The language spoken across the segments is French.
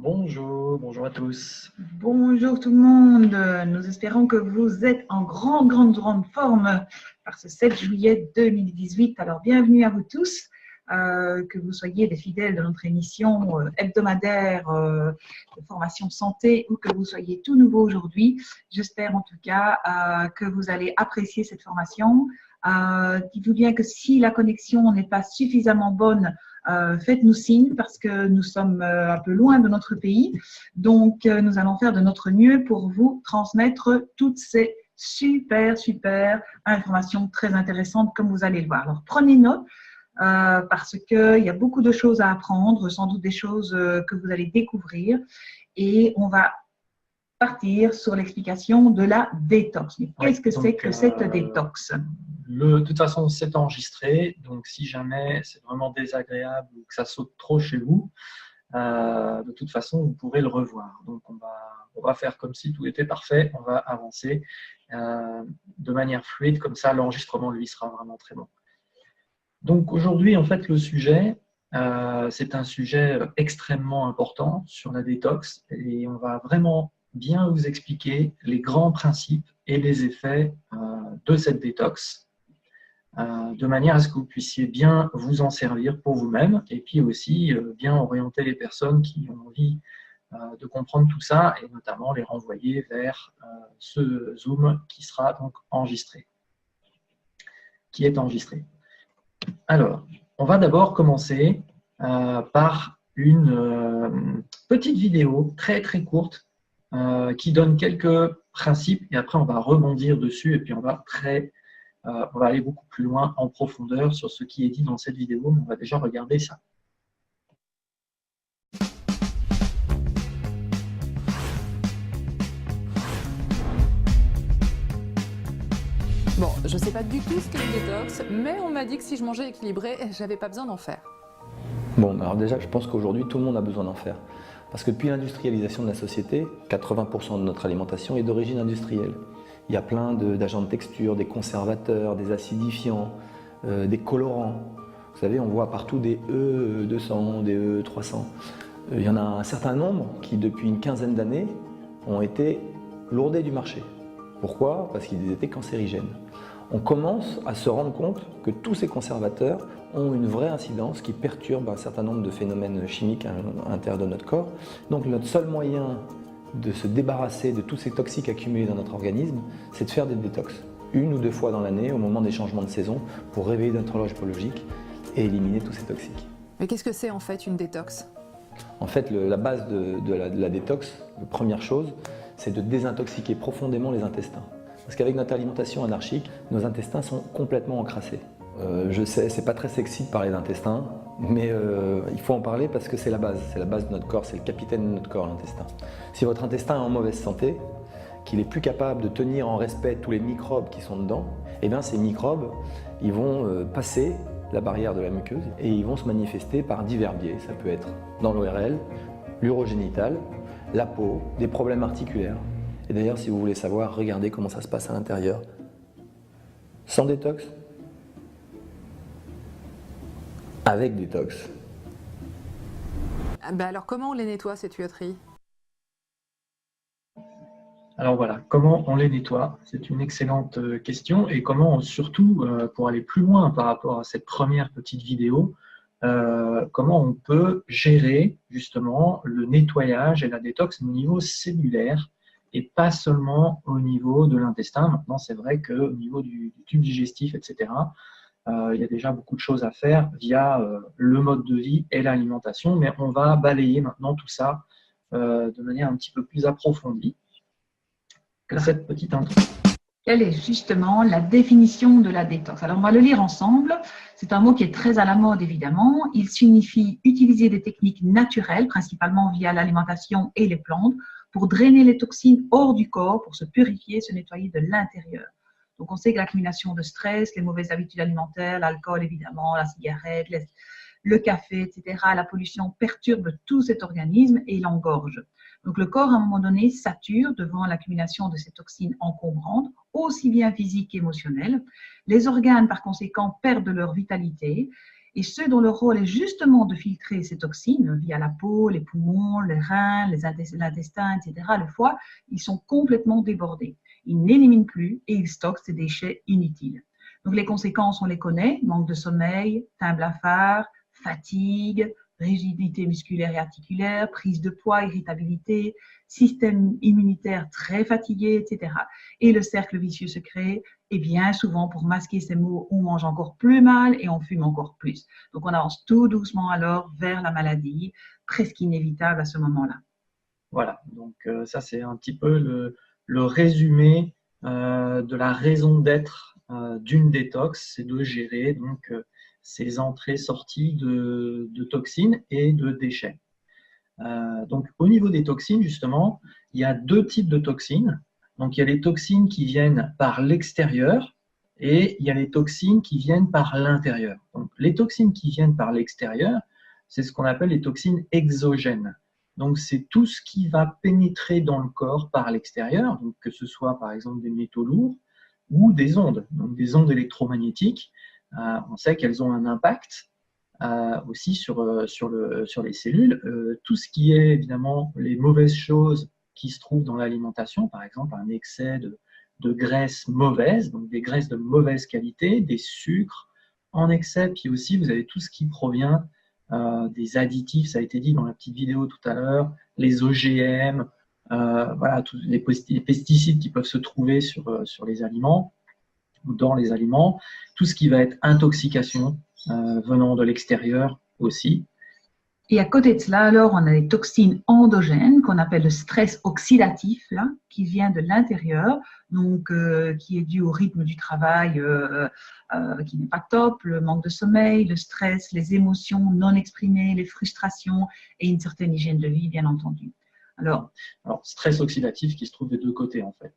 Bonjour, bonjour à tous. Bonjour tout le monde, nous espérons que vous êtes en grande forme par ce 7 juillet 2018. Alors bienvenue à vous tous, que vous soyez des fidèles de notre émission hebdomadaire de formation santé ou que vous soyez tout nouveau aujourd'hui. J'espère en tout cas que vous allez apprécier cette formation. Dites-vous bien que si la connexion n'est pas suffisamment bonne, faites-nous signe parce que nous sommes un peu loin de notre pays. Donc, nous allons faire de notre mieux pour vous transmettre toutes ces super informations très intéressantes comme vous allez le voir. Alors, prenez note parce qu'il y a beaucoup de choses à apprendre, sans doute des choses que vous allez découvrir et on va partir sur l'explication de la détox. Mais qu'est-ce que c'est que cette détox ? De toute façon, c'est enregistré, donc si jamais c'est vraiment désagréable ou que ça saute trop chez vous, de toute façon, vous pourrez le revoir. Donc, on va faire comme si tout était parfait, on va avancer de manière fluide, comme ça, l'enregistrement, lui, sera vraiment très bon. Donc, aujourd'hui, en fait, le sujet, c'est un sujet extrêmement important sur la détox et on va vraiment bien vous expliquer les grands principes et les effets de cette détox, de manière à ce que vous puissiez bien vous en servir pour vous-même et puis aussi bien orienter les personnes qui ont envie de comprendre tout ça et notamment les renvoyer vers ce Zoom qui sera donc enregistré, qui est enregistré. Alors, on va d'abord commencer par une petite vidéo très courte qui donne quelques principes et après on va rebondir dessus et puis on va aller beaucoup plus loin en profondeur sur ce qui est dit dans cette vidéo, mais on va déjà regarder ça. Bon, je sais pas du tout ce qu'est une détox, mais on m'a dit que si je mangeais équilibré, j'avais pas besoin d'en faire. Bon, alors déjà, je pense qu'aujourd'hui, tout le monde a besoin d'en faire. Parce que depuis l'industrialisation de la société, 80% de notre alimentation est d'origine industrielle. Il y a plein d'agents de texture, des conservateurs, des acidifiants, des colorants. Vous savez, on voit partout des E200, des E300. Il y en a un certain nombre qui, depuis une quinzaine d'années, ont été lourdés du marché. Pourquoi? Parce qu'ils étaient cancérigènes. On commence à se rendre compte que tous ces conservateurs ont une vraie incidence qui perturbe un certain nombre de phénomènes chimiques à l'intérieur de notre corps. Donc notre seul moyen de se débarrasser de tous ces toxiques accumulés dans notre organisme, c'est de faire des détox. 1 ou 2 fois dans l'année, au moment des changements de saison, pour réveiller notre horloge biologique et éliminer tous ces toxiques. Mais qu'est-ce que c'est en fait une détox? En fait, la base de la détox, la première chose, c'est de désintoxiquer profondément les intestins. Parce qu'avec notre alimentation anarchique, nos intestins sont complètement encrassés. Je sais, c'est pas très sexy de parler d'intestin, mais il faut en parler parce que c'est la base de notre corps, c'est le capitaine de notre corps, l'intestin. Si votre intestin est en mauvaise santé, qu'il est plus capable de tenir en respect tous les microbes qui sont dedans, et bien ces microbes, ils vont passer la barrière de la muqueuse et ils vont se manifester par divers biais. Ça peut être dans l'ORL, l'urogénital, la peau, des problèmes articulaires. Et d'ailleurs, si vous voulez savoir, regardez comment ça se passe à l'intérieur. Sans détox, avec détox. Bah alors comment on les nettoie ces tuyauteries? Alors voilà, comment on les nettoie? C'est une excellente question et comment surtout, pour aller plus loin par rapport à cette première petite vidéo, comment on peut gérer justement le nettoyage et la détox au niveau cellulaire et pas seulement au niveau de l'intestin. Maintenant, c'est vrai qu'au niveau du tube digestif, etc., il y a déjà beaucoup de choses à faire via le mode de vie et l'alimentation, mais on va balayer maintenant tout ça de manière un petit peu plus approfondie que cette petite intro. Quelle est justement la définition de la détox? Alors, on va le lire ensemble. C'est un mot qui est très à la mode, évidemment. Il signifie utiliser des techniques naturelles, principalement via l'alimentation et les plantes, pour drainer les toxines hors du corps, pour se purifier, se nettoyer de l'intérieur. Donc, on sait que l'accumulation de stress, les mauvaises habitudes alimentaires, l'alcool, évidemment, la cigarette, le café, etc., la pollution perturbe tout cet organisme et l'engorge. Donc, le corps, à un moment donné, sature devant l'accumulation de ces toxines encombrantes, aussi bien physiques qu'émotionnelles. Les organes, par conséquent, perdent leur vitalité Et ceux dont le rôle est justement de filtrer ces toxines via la peau, les poumons, les reins, l'intestin, etc., le foie, ils sont complètement débordés. Ils n'éliminent plus et ils stockent ces déchets inutiles. Donc les conséquences, on les connaît, manque de sommeil, teint blafard, fatigue, rigidité musculaire et articulaire, prise de poids, irritabilité, système immunitaire très fatigué, etc. Et le cercle vicieux se crée, et bien souvent, pour masquer ces maux, on mange encore plus mal et on fume encore plus. Donc on avance tout doucement alors vers la maladie, presque inévitable à ce moment-là. Voilà, donc ça c'est un petit peu le résumé de la raison d'être d'une détox, c'est de gérer donc ces entrées-sorties de toxines et de déchets. Donc au niveau des toxines, justement, il y a deux types de toxines. Donc il y a les toxines qui viennent par l'extérieur et il y a les toxines qui viennent par l'intérieur. Donc les toxines qui viennent par l'extérieur, c'est ce qu'on appelle les toxines exogènes. Donc c'est tout ce qui va pénétrer dans le corps par l'extérieur, donc que ce soit par exemple des métaux lourds ou des ondes, donc des ondes électromagnétiques. On sait qu'elles ont un impact aussi sur les cellules. Tout ce qui est évidemment les mauvaises choses qui se trouvent dans l'alimentation, par exemple un excès de graisses mauvaises, donc des graisses de mauvaise qualité, des sucres en excès, puis aussi vous avez tout ce qui provient des additifs, ça a été dit dans la petite vidéo tout à l'heure, les OGM, voilà, tous les pesticides qui peuvent se trouver sur les aliments ou dans les aliments, tout ce qui va être intoxication venant de l'extérieur aussi. Et à côté de cela, alors, on a les toxines endogènes qu'on appelle le stress oxydatif, là, qui vient de l'intérieur, donc qui est dû au rythme du travail qui n'est pas top, le manque de sommeil, le stress, les émotions non exprimées, les frustrations et une certaine hygiène de vie, bien entendu. Alors stress oxydatif qui se trouve des deux côtés, en fait.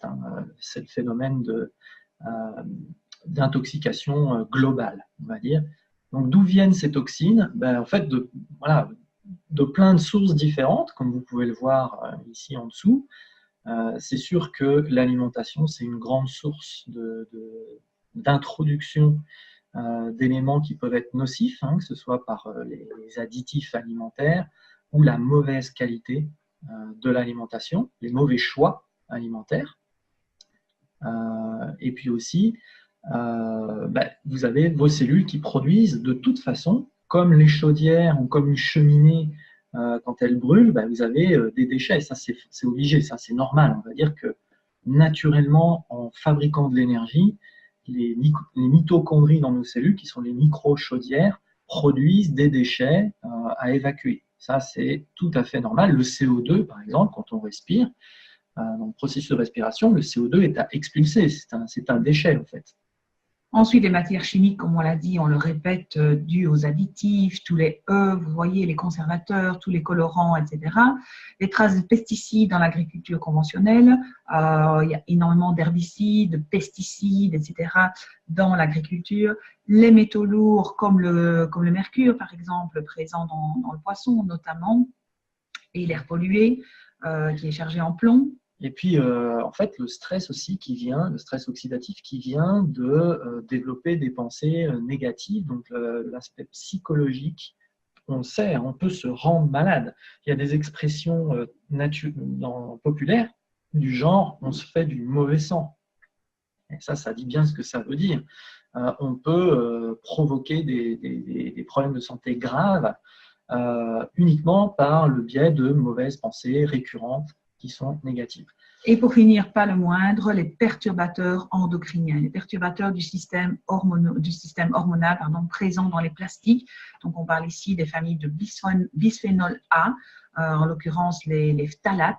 C'est le phénomène d'intoxication globale, on va dire. Donc, d'où viennent ces toxines? En fait, de plein de sources différentes, comme vous pouvez le voir ici en dessous. C'est sûr que l'alimentation, c'est une grande source d'introduction d'éléments qui peuvent être nocifs, que ce soit par les additifs alimentaires ou la mauvaise qualité de l'alimentation, les mauvais choix alimentaires. Et puis aussi, vous avez vos cellules qui produisent de toute façon, comme les chaudières ou comme une cheminée, quand elle brûle, vous avez des déchets. Ça, c'est obligé, ça, c'est normal. On va dire que naturellement, en fabriquant de l'énergie, les mitochondries dans nos cellules, qui sont les micro-chaudières, produisent des déchets à évacuer. Ça, c'est tout à fait normal. Le CO2, par exemple, quand on respire, dans le processus de respiration, le CO2 est à expulser. C'est un déchet, en fait. Ensuite, les matières chimiques, comme on l'a dit, on le répète, dues aux additifs, tous les E, vous voyez, les conservateurs, tous les colorants, etc. Les traces de pesticides dans l'agriculture conventionnelle, il y a énormément d'herbicides, de pesticides, etc. dans l'agriculture. Les métaux lourds, comme le mercure, par exemple, présent dans le poisson notamment, et l'air pollué, qui est chargé en plomb. Et puis, en fait, le stress aussi le stress oxydatif qui vient de développer des pensées négatives, donc l'aspect psychologique, on le sait, on peut se rendre malade. Il y a des expressions populaires du genre « on se fait du mauvais sang ». Et ça dit bien ce que ça veut dire. On peut provoquer des problèmes de santé graves uniquement par le biais de mauvaises pensées récurrentes qui sont négatives. Et pour finir, pas le moindre, les perturbateurs endocriniens, les perturbateurs du système hormonal présents dans les plastiques. Donc, on parle ici des familles de bisphénol A, en l'occurrence les phtalates,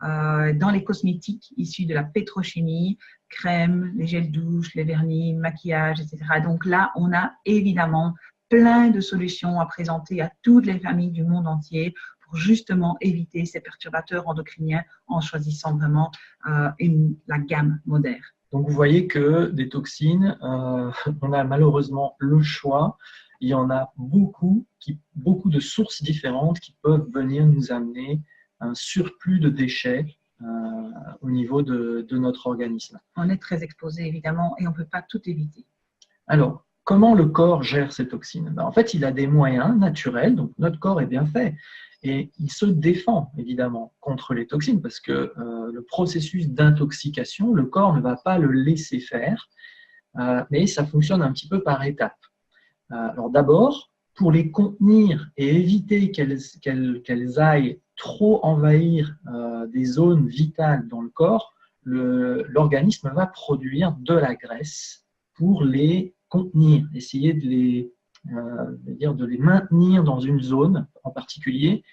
dans les cosmétiques issus de la pétrochimie, crèmes, les gels douche, les vernis, maquillage, etc. Donc là, on a évidemment plein de solutions à présenter à toutes les familles du monde entier pour justement éviter ces perturbateurs endocriniens en choisissant vraiment la gamme moderne. Donc vous voyez que des toxines, on a malheureusement le choix. Il y en a beaucoup de sources différentes qui peuvent venir nous amener un surplus de déchets au niveau de notre organisme. On est très exposé évidemment et on ne peut pas tout éviter. Alors, comment le corps gère ces toxines? En fait, il a des moyens naturels, donc notre corps est bien fait. Et il se défend, évidemment, contre les toxines, parce que le processus d'intoxication, le corps ne va pas le laisser faire, mais ça fonctionne un petit peu par étapes. Alors d'abord, pour les contenir et éviter qu'elles aillent trop envahir des zones vitales dans le corps, l'organisme va produire de la graisse pour les contenir, essayer de les maintenir dans une zone en particulier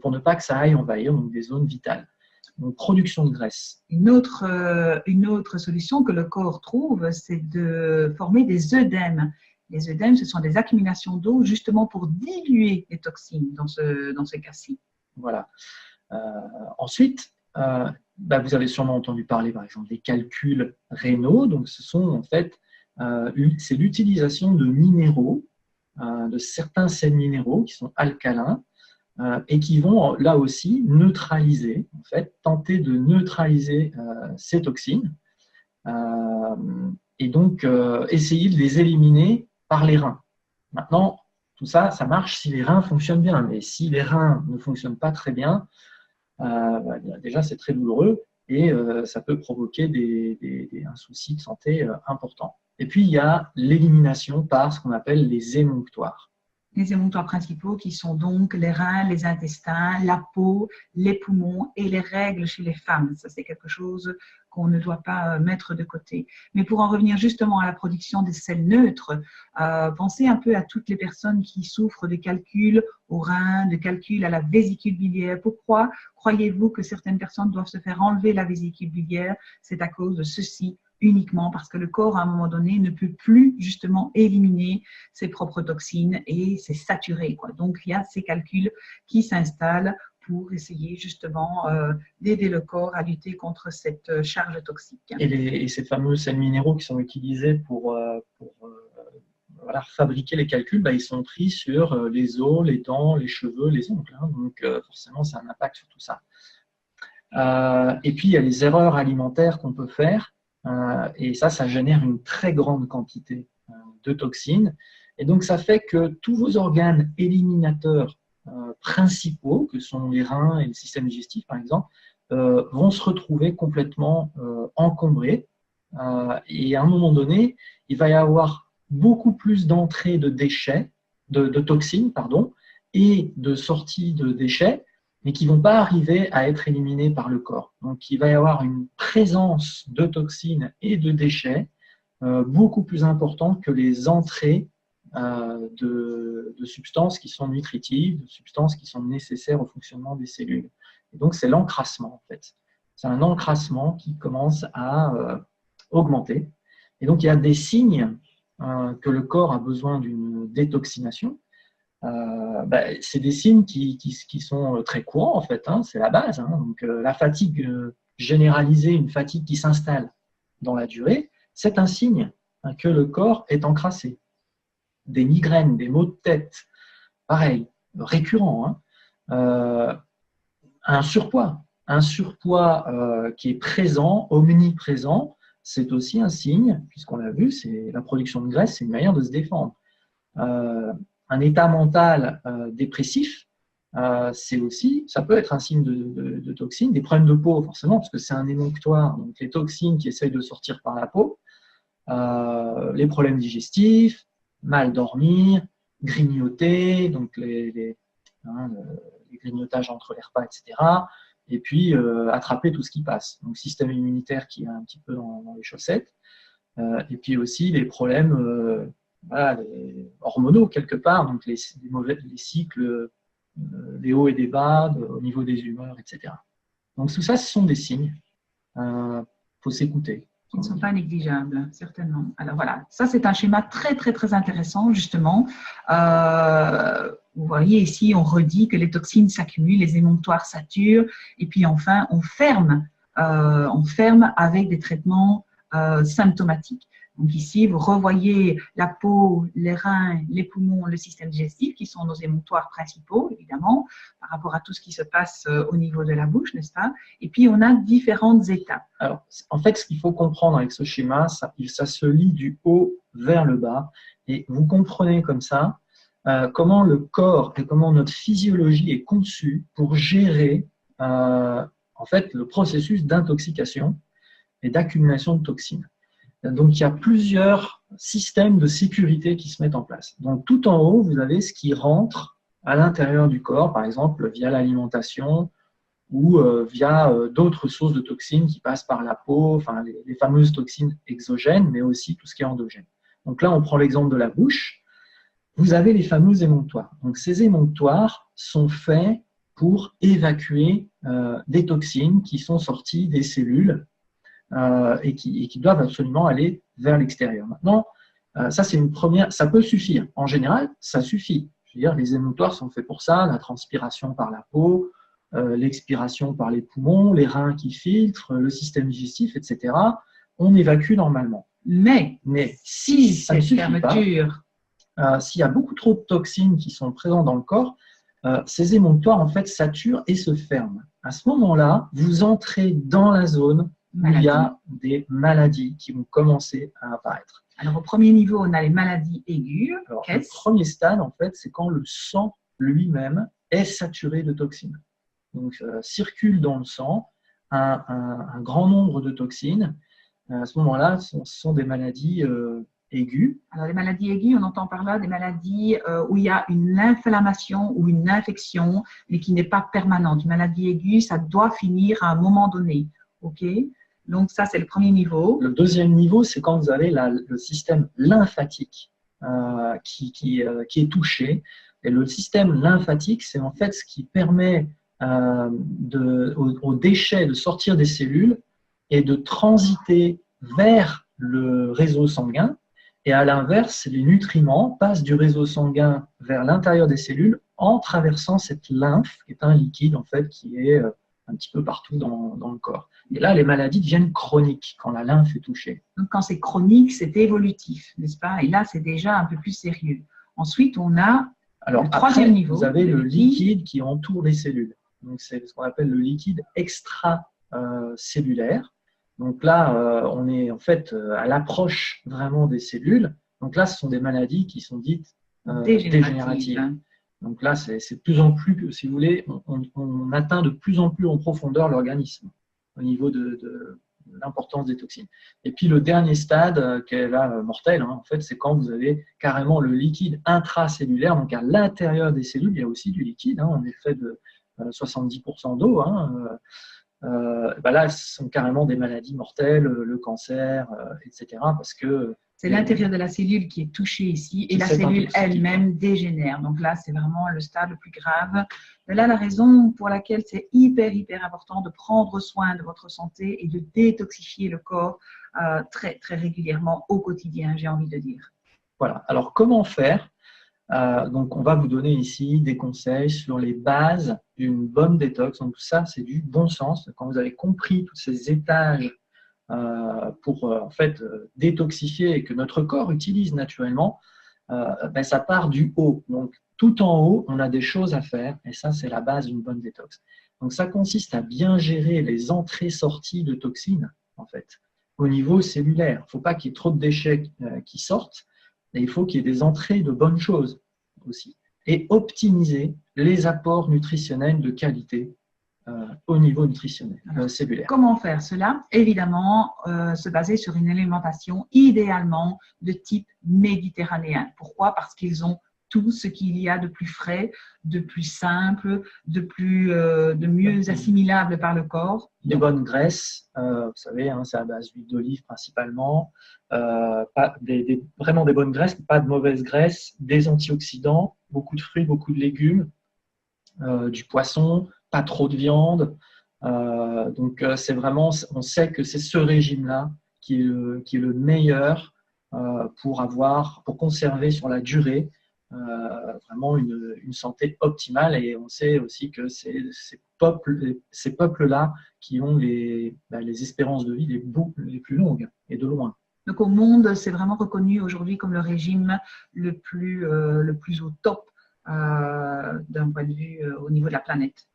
pour ne pas que ça aille envahir donc des zones vitales. Donc, production de graisse. Une autre solution que le corps trouve, c'est de former des œdèmes. Les œdèmes, ce sont des accumulations d'eau justement pour diluer les toxines dans ce cas-ci. Voilà. Ensuite, vous avez sûrement entendu parler par exemple des calculs rénaux. Donc, ce sont en fait, c'est l'utilisation de minéraux, de certains sels minéraux qui sont alcalins et qui vont là aussi neutraliser, en fait, tenter de neutraliser ces toxines et donc essayer de les éliminer par les reins. Maintenant, tout ça, ça marche si les reins fonctionnent bien, mais si les reins ne fonctionnent pas très bien, déjà c'est très douloureux et ça peut provoquer un souci de santé important. Et puis il y a l'élimination par ce qu'on appelle les émonctoires. Les émonctoires principaux qui sont donc les reins, les intestins, la peau, les poumons et les règles chez les femmes. Ça, c'est quelque chose qu'on ne doit pas mettre de côté. Mais pour en revenir justement à la production des sels neutres, pensez un peu à toutes les personnes qui souffrent de calculs aux reins, de calculs à la vésicule biliaire. Pourquoi croyez-vous que certaines personnes doivent se faire enlever la vésicule biliaire? C'est à cause de ceci. Uniquement parce que le corps, à un moment donné, ne peut plus justement éliminer ses propres toxines et c'est saturé, quoi. Donc, il y a ces calculs qui s'installent pour essayer justement d'aider le corps à lutter contre cette charge toxique. Et ces fameux sels minéraux qui sont utilisés pour fabriquer les calculs, ils sont pris sur les os, les dents, les cheveux, les ongles. Hein. Donc, forcément, ça a un impact sur tout ça. Et puis, il y a les erreurs alimentaires qu'on peut faire. Et ça génère une très grande quantité de toxines. Et donc, ça fait que tous vos organes éliminateurs principaux, que sont les reins et le système digestif, par exemple, vont se retrouver complètement encombrés. Et à un moment donné, il va y avoir beaucoup plus d'entrée de déchets, de toxines, et de sortie de déchets, mais qui ne vont pas arriver à être éliminés par le corps. Donc, il va y avoir une présence de toxines et de déchets beaucoup plus importante que les entrées de substances qui sont nutritives, de substances qui sont nécessaires au fonctionnement des cellules. Et donc, c'est l'encrassement, en fait. C'est un encrassement qui commence à augmenter. Et donc, il y a des signes que le corps a besoin d'une détoxination. C'est des signes qui sont très courants en fait, hein, c'est la base. Hein. Donc, la fatigue généralisée, une fatigue qui s'installe dans la durée, c'est un signe que le corps est encrassé. Des migraines, des maux de tête, pareil, récurrents. Hein. Un surpoids qui est présent, omniprésent, c'est aussi un signe, puisqu'on l'a vu, c'est la production de graisse, c'est une manière de se défendre. Un état mental dépressif, ça peut être un signe de toxines, des problèmes de peau forcément, parce que c'est un émonctoire, donc les toxines qui essayent de sortir par la peau, les problèmes digestifs, mal dormir, grignoter, donc les grignotages entre les repas, etc. Et puis attraper tout ce qui passe. Donc système immunitaire qui est un petit peu dans les chaussettes, et puis aussi les problèmes les hormonaux quelque part, donc les cycles, des hauts et des bas, au niveau des humeurs, etc. Donc tout ça, ce sont des signes. Faut s'écouter. Qui ne sont pas négligeables, certainement. Alors voilà, ça c'est un schéma très très très intéressant justement. Vous voyez ici, on redit que les toxines s'accumulent, les émonctoires saturent, et puis enfin on ferme avec des traitements symptomatiques. Donc ici, vous revoyez la peau, les reins, les poumons, le système digestif, qui sont nos émonctoires principaux, évidemment, par rapport à tout ce qui se passe au niveau de la bouche, n'est-ce pas? Et puis, on a différentes étapes. Alors, en fait, ce qu'il faut comprendre avec ce schéma, ça se lit du haut vers le bas. Et vous comprenez comme ça comment le corps et comment notre physiologie est conçue pour gérer en fait, le processus d'intoxication et d'accumulation de toxines. Donc, il y a plusieurs systèmes de sécurité qui se mettent en place. Donc, tout en haut, vous avez ce qui rentre à l'intérieur du corps, par exemple via l'alimentation ou via d'autres sources de toxines qui passent par la peau, enfin les fameuses toxines exogènes, mais aussi tout ce qui est endogène. Donc là, on prend l'exemple de la bouche. Vous avez les fameux émonctoires. Donc, ces émonctoires sont faits pour évacuer des toxines qui sont sorties des cellules et qui doivent absolument aller vers l'extérieur. Maintenant, ça c'est une première, ça peut suffire. En général, ça suffit. Je veux dire, les émonctoires sont faits pour ça, la transpiration par la peau, l'expiration par les poumons, les reins qui filtrent, le système digestif, etc. On évacue normalement. Mais si ça cette fermeture, s'il y a beaucoup trop de toxines qui sont présentes dans le corps, ces émonctoires en fait saturent et se ferment. À ce moment-là, vous entrez dans la zone où il y a des maladies qui vont commencer à apparaître. Alors, au premier niveau, on a les maladies aiguës. Alors, le premier stade, en fait, c'est quand le sang lui-même est saturé de toxines. Donc, circule dans le sang un grand nombre de toxines. À ce moment-là, ce sont des maladies aiguës. Alors, les maladies aiguës, on entend par là des maladies où il y a une inflammation ou une infection, mais qui n'est pas permanente. Une maladie aiguë, ça doit finir à un moment donné. OK? Donc, ça, c'est le premier niveau. Le deuxième niveau, c'est quand vous avez le système lymphatique qui est touché. Et le système lymphatique, c'est en fait ce qui permet aux déchets de sortir des cellules et de transiter vers le réseau sanguin. Et à l'inverse, les nutriments passent du réseau sanguin vers l'intérieur des cellules en traversant cette lymphe, qui est un liquide en fait qui est un petit peu partout dans le corps. Et là, les maladies deviennent chroniques quand la lymphe est touchée. Donc, quand c'est chronique, c'est évolutif, n'est-ce pas? Et là, c'est déjà un peu plus sérieux. Ensuite, on a le troisième niveau. Vous avez le liquide qui entoure les cellules. Donc, c'est ce qu'on appelle le liquide extracellulaire. Donc là, on est en fait à l'approche vraiment des cellules. Donc là, ce sont des maladies qui sont dites dégénératives. Donc là, c'est de plus en plus, si vous voulez, on atteint de plus en plus en profondeur l'organisme au niveau de l'importance des toxines. Et puis le dernier stade, qui est là mortel, en fait, c'est quand vous avez carrément le liquide intracellulaire. Donc à l'intérieur des cellules, il y a aussi du liquide. On est fait de 70% d'eau. Là, ce sont carrément des maladies mortelles, le cancer, etc. Parce que c'est l'intérieur de la cellule qui est touché ici et la cellule elle-même dégénère. Donc là, c'est vraiment le stade le plus grave. Mais là, la raison pour laquelle c'est hyper important de prendre soin de votre santé et de détoxifier le corps très, très régulièrement au quotidien, j'ai envie de dire. Voilà. Alors, comment faire? Donc, on va vous donner ici des conseils sur les bases d'une bonne détox. Donc, tout ça, c'est du bon sens. Quand vous avez compris tous ces étages pour en fait détoxifier et que notre corps utilise naturellement, ça part du haut. Donc, tout en haut, on a des choses à faire et ça, c'est la base d'une bonne détox. Donc, ça consiste à bien gérer les entrées-sorties de toxines, en fait, au niveau cellulaire. Il ne faut pas qu'il y ait trop de déchets qui sortent. Et il faut qu'il y ait des entrées de bonnes choses aussi. Et optimiser les apports nutritionnels de qualité au niveau nutritionnel, cellulaire. Comment faire cela? Évidemment, se baser sur une alimentation idéalement de type méditerranéen. Pourquoi? Parce qu'ils ont tout ce qu'il y a de plus frais, de plus simple, de mieux assimilable par le corps. Des bonnes graisses, vous savez, c'est à base d'huile d'olive principalement, vraiment des bonnes graisses, pas de mauvaises graisses, des antioxydants, beaucoup de fruits, beaucoup de légumes, du poisson, pas trop de viande. Donc c'est vraiment, on sait que c'est ce régime-là qui est le meilleur pour conserver sur la durée vraiment une santé optimale. Et on sait aussi que c'est ces peuples-là qui ont les espérances de vie les plus longues et de loin. Donc, au monde, c'est vraiment reconnu aujourd'hui comme le régime le plus au top d'un point de vue au niveau de la planète.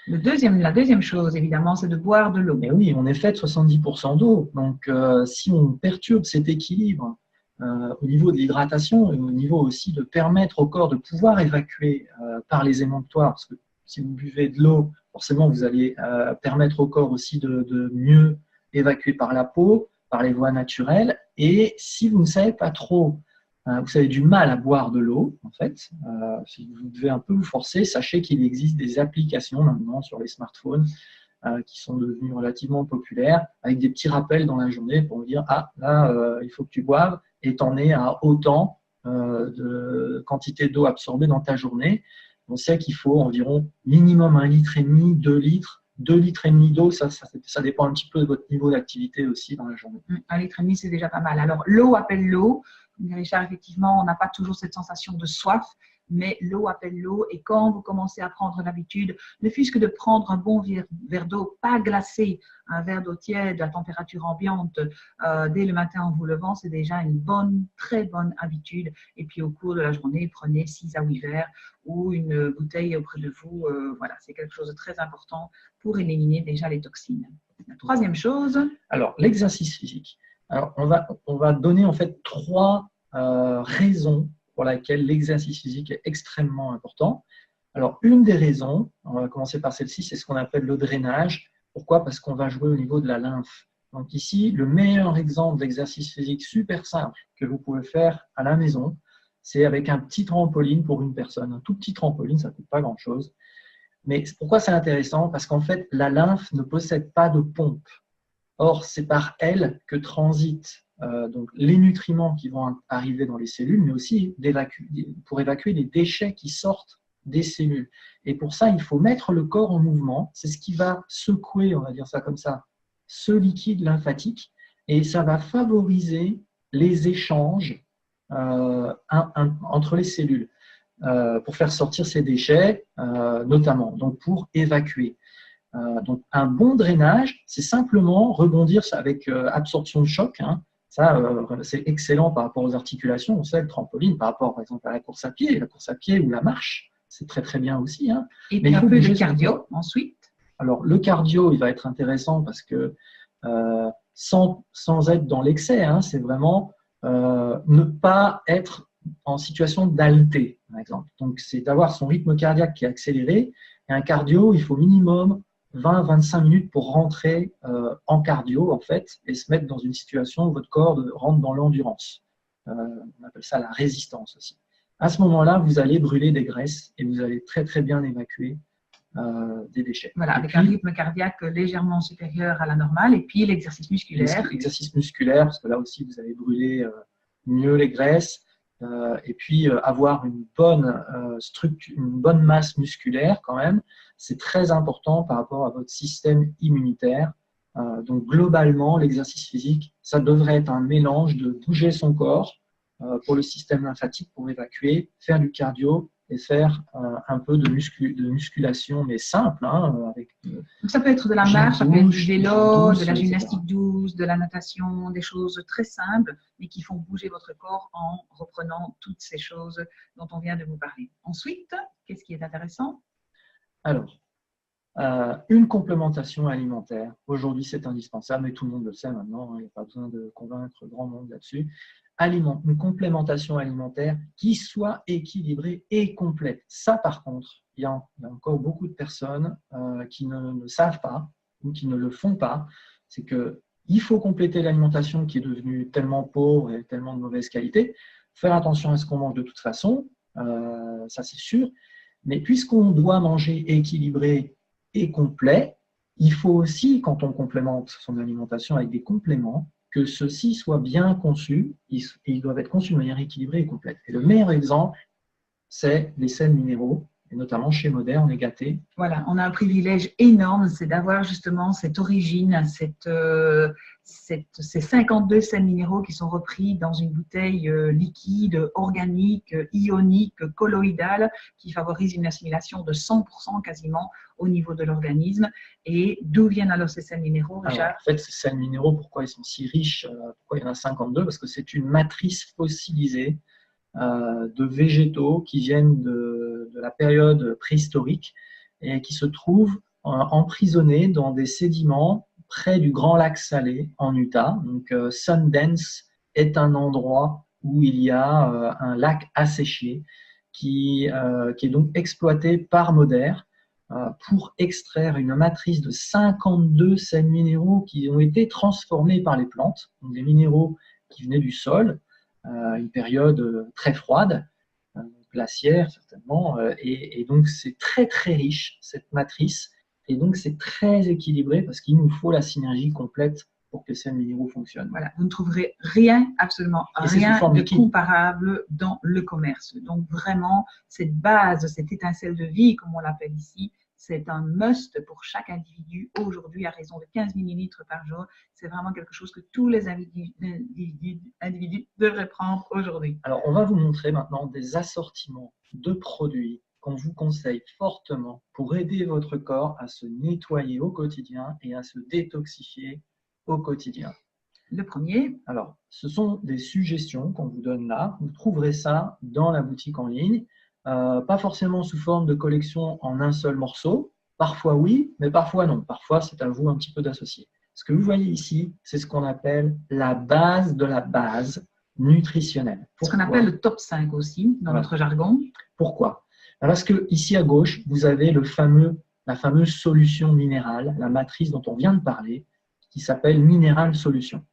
La deuxième chose, évidemment, c'est de boire de l'eau. Mais oui, on est fait de 70% d'eau. Donc, si on perturbe cet équilibre au niveau de l'hydratation et au niveau aussi de permettre au corps de pouvoir évacuer par les émonctoires, parce que si vous buvez de l'eau, forcément, vous allez permettre au corps aussi de mieux évacuer par la peau, par les voies naturelles. Et si vous ne savez pas trop, vous avez du mal à boire de l'eau, en fait, si vous devez un peu vous forcer, sachez qu'il existe des applications maintenant sur les smartphones qui sont devenues relativement populaires, avec des petits rappels dans la journée pour vous dire « Ah, là, il faut que tu boives et t'en es à autant de quantité d'eau absorbée dans ta journée. » On sait qu'il faut environ minimum 1,5 litre, 2 litres, 2,5 litres d'eau, ça dépend un petit peu de votre niveau d'activité aussi dans la journée. 1,5 litre, c'est déjà pas mal. Alors, l'eau appelle l'eau. Richard, effectivement, on n'a pas toujours cette sensation de soif, mais l'eau appelle l'eau. Et quand vous commencez à prendre l'habitude, ne fût-ce que de prendre un bon verre d'eau, pas glacé, un verre d'eau tiède à température ambiante dès le matin en vous levant, c'est déjà une très bonne habitude. Et puis, au cours de la journée, prenez 6 à 8 verres ou une bouteille auprès de vous. Voilà, c'est quelque chose de très important pour éliminer déjà les toxines. La troisième chose. Alors, l'exercice physique. Alors, on va donner en fait 3 raisons pour lesquelles l'exercice physique est extrêmement important. Alors, une des raisons, on va commencer par celle-ci, c'est ce qu'on appelle le drainage. Pourquoi? Parce qu'on va jouer au niveau de la lymphe. Donc ici, le meilleur exemple d'exercice physique super simple que vous pouvez faire à la maison, c'est avec un petit trampoline pour une personne. Un tout petit trampoline, ça ne coûte pas grand-chose. Mais pourquoi c'est intéressant? Parce qu'en fait, la lymphe ne possède pas de pompe. Or, c'est par elle que transitent donc les nutriments qui vont arriver dans les cellules, mais aussi pour évacuer les déchets qui sortent des cellules. Et pour ça, il faut mettre le corps en mouvement. C'est ce qui va secouer, on va dire ça comme ça, ce liquide lymphatique, et ça va favoriser les échanges entre les cellules pour faire sortir ces déchets, notamment, donc pour évacuer. Donc, un bon drainage, c'est simplement rebondir avec absorption de choc. Hein. Ça, c'est excellent par rapport aux articulations. On sait, le trampoline, par rapport, par exemple, à la course à pied ou la marche, c'est très, très bien aussi. Hein. Et puis un peu de cardio ensuite. Alors, le cardio, il va être intéressant parce que sans être dans l'excès, hein, c'est vraiment ne pas être en situation d'halter, par exemple. Donc, c'est d'avoir son rythme cardiaque qui est accéléré. Et un cardio, il faut minimum 20-25 minutes pour rentrer en cardio, en fait, et se mettre dans une situation où votre corps rentre dans l'endurance. On appelle ça la résistance aussi. À ce moment-là, vous allez brûler des graisses et vous allez très, très bien évacuer des déchets. Voilà, avec un rythme cardiaque légèrement supérieur à la normale, et puis l'exercice musculaire. L'exercice musculaire, parce que là aussi, vous allez brûler mieux les graisses, et puis avoir une bonne structure, une bonne masse musculaire quand même, c'est très important par rapport à votre système immunitaire. Donc globalement, l'exercice physique, ça devrait être un mélange de bouger son corps pour le système lymphatique, pour évacuer, faire du cardio et faire un peu de musculation, mais simple. Hein, donc ça peut être de la marche, ça peut être du vélo, de la gymnastique douce, de la natation, des choses très simples, mais qui font bouger votre corps en reprenant toutes ces choses dont on vient de vous parler. Ensuite, qu'est-ce qui est intéressant? Alors, une complémentation alimentaire. Aujourd'hui, c'est indispensable, mais tout le monde le sait maintenant, hein, il n'y a pas besoin de convaincre grand monde là-dessus. Une complémentation alimentaire qui soit équilibrée et complète. Ça, par contre, il y a encore beaucoup de personnes qui ne savent pas ou qui ne le font pas. C'est qu'il faut compléter l'alimentation qui est devenue tellement pauvre et tellement de mauvaise qualité. Faire attention à ce qu'on mange de toute façon, ça c'est sûr. Mais puisqu'on doit manger équilibré et complet, il faut aussi, quand on complémente son alimentation avec des compléments, que ceux-ci soient bien conçus, ils doivent être conçus de manière équilibrée et complète. Et le meilleur exemple, c'est les sels minéraux, et notamment chez Modère, on est gâté. Voilà, on a un privilège énorme, c'est d'avoir justement cette origine, ces 52 sels minéraux qui sont repris dans une bouteille liquide, organique, ionique, colloïdale, qui favorise une assimilation de 100% quasiment au niveau de l'organisme. Et d'où viennent alors ces sels minéraux, Richard? Alors, en fait, ces sels minéraux, pourquoi ils sont si riches? Pourquoi il y en a 52? Parce que c'est une matrice fossilisée de végétaux qui viennent de la période préhistorique et qui se trouvent emprisonnés dans des sédiments près du Grand Lac Salé en Utah. Donc Sundance est un endroit où il y a un lac asséché qui est donc exploité par Modère pour extraire une matrice de 52 sels minéraux qui ont été transformés par les plantes, donc des minéraux qui venaient du sol, une période très froide, glaciaire certainement, et donc c'est très très riche cette matrice, et donc c'est très équilibré parce qu'il nous faut la synergie complète pour que ces minéraux fonctionnent. Voilà, vous ne trouverez rien, absolument rien de comparable dans le commerce. Donc vraiment, cette base, cette étincelle de vie, comme on l'appelle ici, c'est un must pour chaque individu aujourd'hui à raison de 15 millilitres par jour. C'est vraiment quelque chose que tous les individus devraient prendre aujourd'hui. Alors, on va vous montrer maintenant des assortiments de produits qu'on vous conseille fortement pour aider votre corps à se nettoyer au quotidien et à se détoxifier au quotidien. Le premier. Alors, ce sont des suggestions qu'on vous donne là. Vous trouverez ça dans la boutique en ligne. Pas forcément sous forme de collection en un seul morceau. Parfois oui, mais parfois non. Parfois, c'est à vous un petit peu d'associer. Ce que vous voyez ici, c'est ce qu'on appelle la base de la base nutritionnelle. Ce qu'on appelle le top 5 aussi, dans notre jargon. Pourquoi? Parce que ici à gauche, vous avez la fameuse solution minérale, la matrice dont on vient de parler, qui s'appelle Mineral Solution.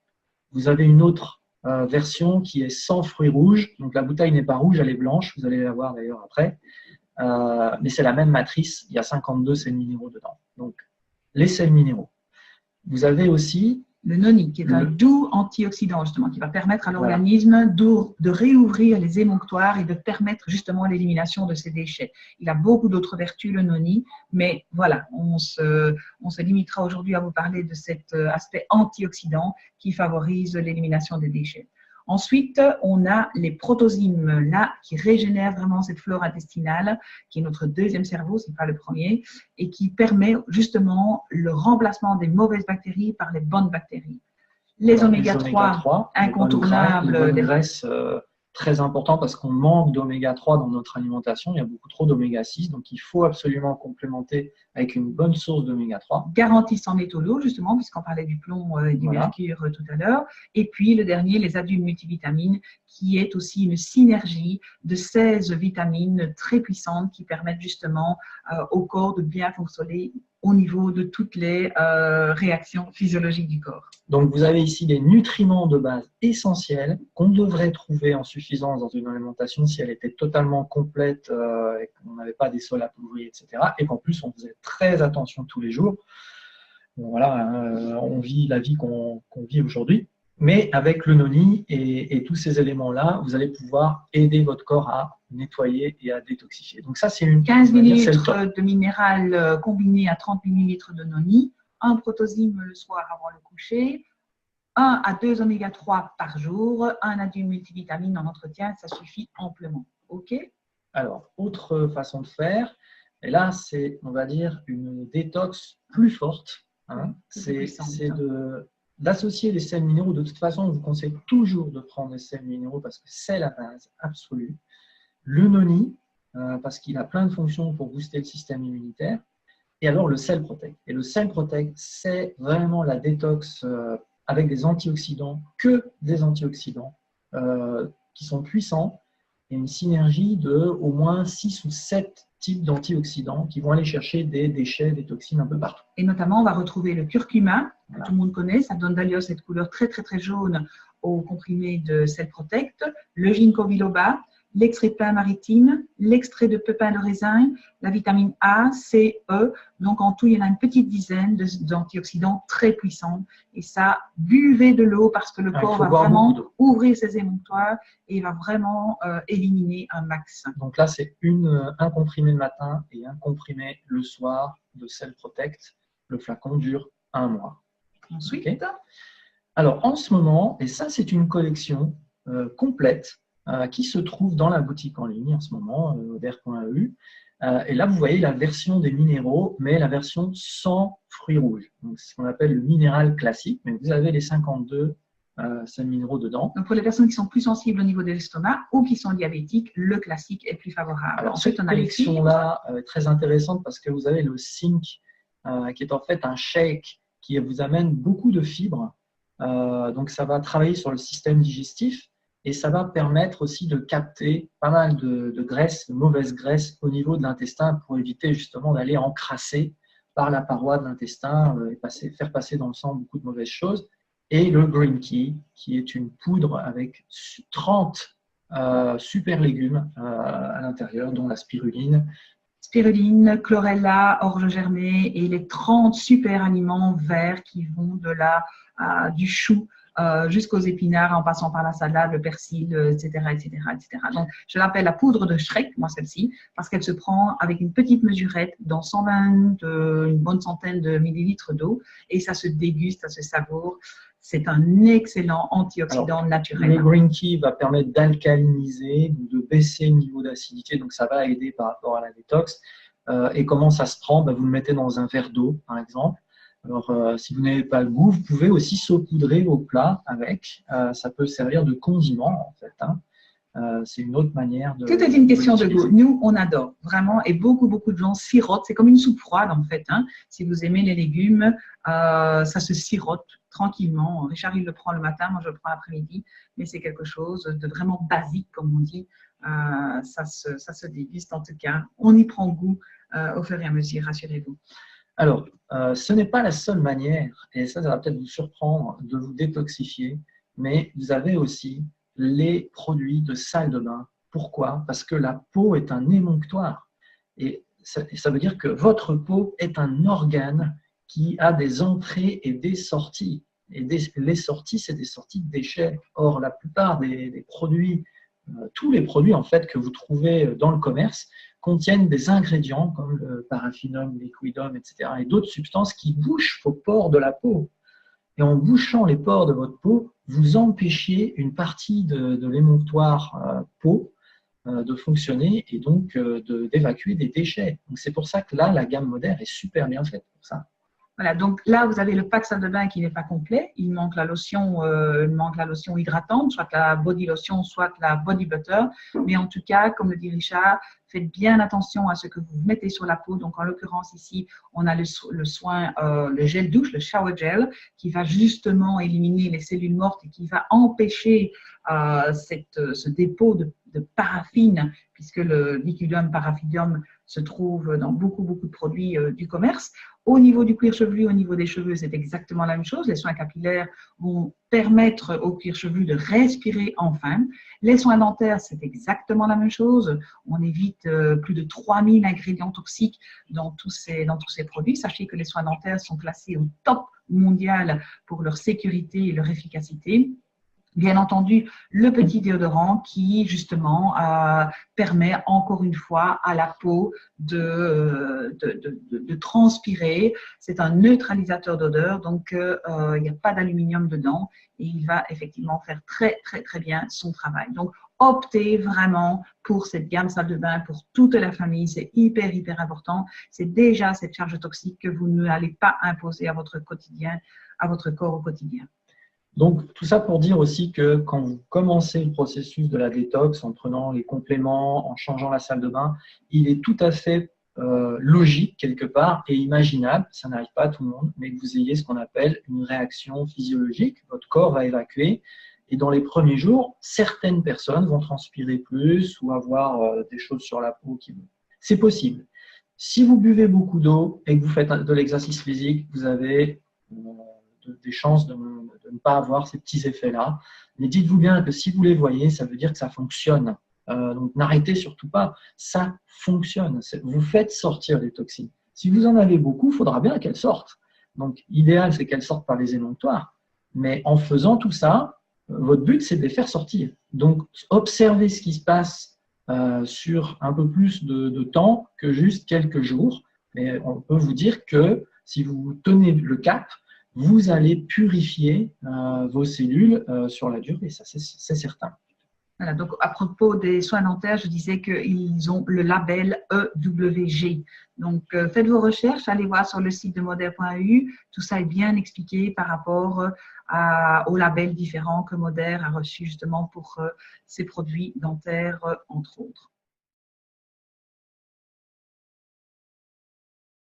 Vous avez une autre version qui est sans fruits rouges. Donc la bouteille n'est pas rouge, elle est blanche. Vous allez la voir d'ailleurs après. Mais c'est la même matrice. Il y a 52 sels minéraux dedans. Donc les sels minéraux. Vous avez aussi le noni, qui est un doux antioxydant justement, qui va permettre à l'organisme de réouvrir les émonctoires et de permettre justement l'élimination de ces déchets. Il a beaucoup d'autres vertus, le noni, mais voilà, on se limitera aujourd'hui à vous parler de cet aspect antioxydant qui favorise l'élimination des déchets. Ensuite, on a les protozymes là qui régénèrent vraiment cette flore intestinale, qui est notre deuxième cerveau, ce n'est pas le premier, et qui permet justement le remplacement des mauvaises bactéries par les bonnes bactéries. Les oméga 3 incontournables. Les graisses très important parce qu'on manque d'oméga 3 dans notre alimentation. Il y a beaucoup trop d'oméga 6, donc il faut absolument complémenter avec une bonne source d'oméga 3. Garantissent en métaux lourds, justement, puisqu'on parlait du plomb et du mercure tout à l'heure. Et puis le dernier, les adultes multivitamines, qui est aussi une synergie de 16 vitamines très puissantes qui permettent justement au corps de bien fonctionner au niveau de toutes les réactions physiologiques du corps. Donc, vous avez ici des nutriments de base essentiels qu'on devrait trouver en suffisance dans une alimentation si elle était totalement complète et qu'on n'avait pas des sols appauvris, etc. Et qu'en plus, on faisait très attention tous les jours. Bon, voilà, on vit la vie qu'on vit aujourd'hui. Mais avec le noni et tous ces éléments-là, vous allez pouvoir aider votre corps à nettoyer et à détoxifier. Donc ça, c'est une 15 ml de minéral combiné à 30 ml de noni, un protozyme le soir avant le coucher, 1 à 2 oméga 3 par jour, un adulte multivitamine en entretien, ça suffit amplement. OK? Alors, autre façon de faire, et là, c'est, on va dire, une détox plus forte. Hein, c'est d'associer les sels minéraux. De toute façon, on vous conseille toujours de prendre les sels minéraux parce que c'est la base absolue. Le noni, parce qu'il a plein de fonctions pour booster le système immunitaire. Et alors, le Cell Protect. Et le Cell Protect, c'est vraiment la détox avec des antioxydants, que des antioxydants qui sont puissants et une synergie de au moins 6 ou 7 types d'antioxydants qui vont aller chercher des déchets, des toxines un peu partout. Et notamment, on va retrouver le curcuma, que tout le monde connaît. Ça donne d'ailleurs cette couleur très, très, très jaune au comprimé de Cell Protect. Le ginkgo biloba, l'extrait de pain maritime, l'extrait de pépins de raisin, la vitamine A, C, E. Donc, en tout, il y en a une petite dizaine d'antioxydants très puissants. Et ça, buvez de l'eau parce que le corps va vraiment ouvrir ses émonctoires et va vraiment éliminer un max. Donc là, c'est un comprimé le matin et un comprimé le soir de Cell Protect. Le flacon dure 1 mois. Ensuite, okay. Alors, en ce moment, et ça, c'est une collection complète qui se trouve dans la boutique en ligne en ce moment, oder.eu. Et là, vous voyez la version des minéraux, mais la version sans fruits rouges. C'est ce qu'on appelle le minéral classique, mais vous avez les 52 sels minéraux dedans. Donc, pour les personnes qui sont plus sensibles au niveau de l'estomac ou qui sont diabétiques, le classique est plus favorable. Alors, cette collection-là est très intéressante parce que vous avez le zinc, qui est en fait un shake qui vous amène beaucoup de fibres. Donc, ça va travailler sur le système digestif et ça va permettre aussi de capter pas mal de graisse, de mauvaise graisse au niveau de l'intestin pour éviter justement d'aller encrasser par la paroi de l'intestin et faire passer dans le sang beaucoup de mauvaises choses. Et le Green Key, qui est une poudre avec 30 super légumes à l'intérieur, dont la spiruline. Spiruline, chlorella, orge germée et les 30 super aliments verts qui vont du chou jusqu'aux épinards en passant par la salade, le persil, etc., etc., etc. Donc, je l'appelle la poudre de Shrek, moi celle-ci, parce qu'elle se prend avec une petite mesurette dans une bonne centaine de millilitres d'eau et ça se déguste, ça se savoure. C'est un excellent antioxydant naturel. Le Green Key va permettre d'alcaliniser, de baisser le niveau d'acidité, donc ça va aider par rapport à la détox. Et comment ça se prend? Vous le mettez dans un verre d'eau, par exemple. Alors, si vous n'avez pas le goût, vous pouvez aussi saupoudrer vos plats avec. Ça peut servir de condiment, en fait. C'est une autre manière de… Tout est une question de goût. Nous, on adore, vraiment. Et beaucoup de gens sirotent. C'est comme une soupe froide, en fait. Si vous aimez les légumes, ça se sirote tranquillement. Richard, il le prend le matin, moi, je le prends l'après-midi. Mais c'est quelque chose de vraiment basique, comme on dit. Ça se déguste, en tout cas. On y prend goût au fur et à mesure, rassurez-vous. Alors, ce n'est pas la seule manière, et ça va peut-être vous surprendre, de vous détoxifier, mais vous avez aussi les produits de salle de bain. Pourquoi? Parce que la peau est un émonctoire. Et ça veut dire que votre peau est un organe qui a des entrées et des sorties. Et les sorties, c'est des sorties de déchets. Or, la plupart des produits, tous les produits en fait que vous trouvez dans le commerce, contiennent des ingrédients comme le paraffinum, liquidum, etc. et d'autres substances qui bouchent vos pores de la peau. Et en bouchant les pores de votre peau, vous empêchez une partie de l'émonctoire peau de fonctionner et donc d'évacuer des déchets. Donc c'est pour ça que là, la gamme Moder est super bien faite pour ça. Voilà, donc là, vous avez le pack salle de bain qui n'est pas complet. Il manque la lotion hydratante, soit la body lotion, soit la body butter. Mais en tout cas, comme le dit Richard, faites bien attention à ce que vous mettez sur la peau. Donc, en l'occurrence, ici, on a le gel douche, le shower gel, qui va justement éliminer les cellules mortes et qui va empêcher ce dépôt de paraffine, puisque le liquidum paraffinum se trouve dans beaucoup de produits du commerce. Au niveau du cuir chevelu, au niveau des cheveux, c'est exactement la même chose. Les soins capillaires vont permettre au cuir chevelu de respirer enfin. Les soins dentaires, c'est exactement la même chose. On évite plus de 3000 ingrédients toxiques dans tous ces produits. Sachez que les soins dentaires sont classés au top mondial pour leur sécurité et leur efficacité. Bien entendu, le petit déodorant qui, justement, permet encore une fois à la peau de transpirer. C'est un neutralisateur d'odeur, donc il n'y a pas d'aluminium dedans et il va effectivement faire très bien son travail. Donc, optez vraiment pour cette gamme salle de bain pour toute la famille. C'est hyper important. C'est déjà cette charge toxique que vous n'allez pas imposer à votre quotidien, à votre corps au quotidien. Donc, tout ça pour dire aussi que quand vous commencez le processus de la détox en prenant les compléments, en changeant la salle de bain, il est tout à fait logique quelque part et imaginable, ça n'arrive pas à tout le monde, mais que vous ayez ce qu'on appelle une réaction physiologique. Votre corps va évacuer et dans les premiers jours, certaines personnes vont transpirer plus ou avoir des choses sur la peau qui vont. C'est possible. Si vous buvez beaucoup d'eau et que vous faites de l'exercice physique, vous avez des chances de ne pas avoir ces petits effets-là. Mais dites-vous bien que si vous les voyez, ça veut dire que ça fonctionne. Donc n'arrêtez surtout pas, ça fonctionne. Vous faites sortir les toxines. Si vous en avez beaucoup, il faudra bien qu'elles sortent. Donc l'idéal, c'est qu'elles sortent par les émonctoires. Mais en faisant tout ça, votre but, c'est de les faire sortir. Donc observez ce qui se passe sur un peu plus de temps que juste quelques jours. Mais on peut vous dire que si vous tenez le cap, vous allez purifier vos cellules sur la durée, ça c'est certain. Voilà, donc à propos des soins dentaires, je disais qu'ils ont le label EWG. Donc faites vos recherches, allez voir sur le site de Modair.eu, tout ça est bien expliqué par rapport aux labels différents que Modair a reçus justement pour ses produits dentaires, entre autres.